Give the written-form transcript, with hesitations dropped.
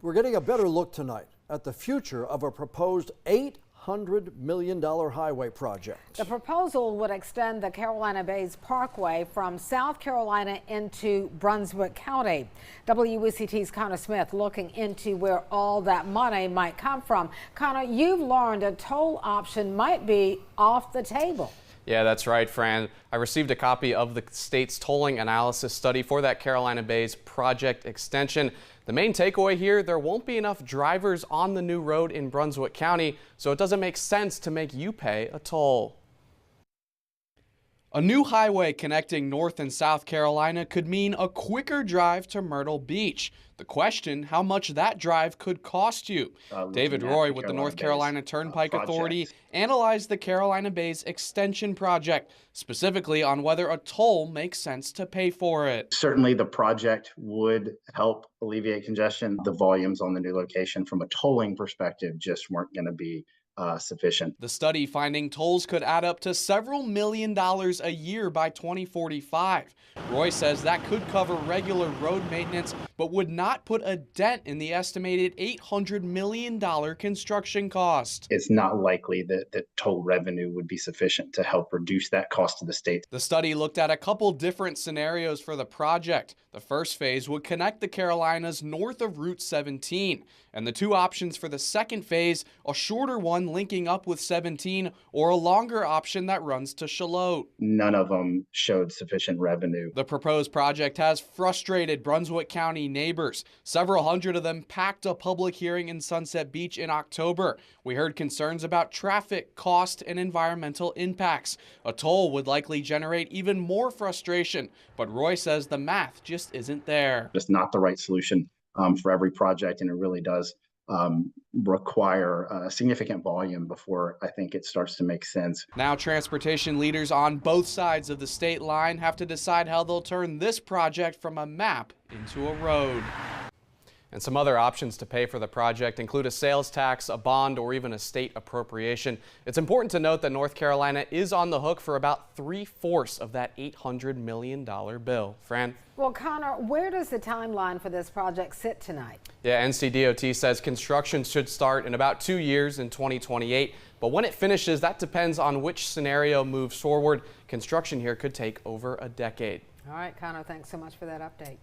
We're getting a better look tonight at the future of a proposed $800 million highway project. The proposal would extend the Carolina Bays Parkway from South Carolina into Brunswick County. WECT's Connor Smith looking into where all that money might come from. Connor, you've learned a toll option might be off the table. Yeah, that's right, Fran. I received a copy of the state's tolling analysis study for that Carolina Bays project extension. The main takeaway here, there won't be enough drivers on the new road in Brunswick County, so it doesn't make sense to make you pay a toll. A new highway connecting North and South Carolina could mean a quicker drive to Myrtle Beach. The question, how much that drive could cost you. David Roy with the North Carolina Turnpike Authority analyzed the Carolina Bays Extension project, specifically on whether a toll makes sense to pay for it. Certainly the project would help alleviate congestion. The volumes on the new location from a tolling perspective just weren't going to be sufficient. The study finding tolls could add up to several $1 million a year by 2045. Roy says that could cover regular road maintenance, but would not put a dent in the estimated $800 million construction cost. It's not likely that toll revenue would be sufficient to help reduce that cost to the state. The study looked at a couple different scenarios for the project. The first phase would connect the Carolinas north of Route 17, and the two options for the second phase, a shorter one linking up with 17 or a longer option that runs to Charlotte. None of them showed sufficient revenue. The proposed project has frustrated Brunswick County neighbors. Several hundred of them packed a public hearing in Sunset Beach in October. We heard concerns about traffic, cost, and environmental impacts. A toll would likely generate even more frustration, but Roy says the math just isn't there. It's not the right solution for every project, and it really does require a significant volume before I think it starts to make sense. Now transportation leaders on both sides of the state line have to decide how they'll turn this project from a map into a road. And some other options to pay for the project include a sales tax, a bond, or even a state appropriation. It's important to note that North Carolina is on the hook for about 3/4 of that $800 million bill. Fran? Well, Connor, where does the timeline for this project sit tonight? Yeah, NCDOT says construction should start in about 2 years in 2028. But when it finishes, that depends on which scenario moves forward. Construction here could take over a decade. All right, Connor, thanks so much for that update.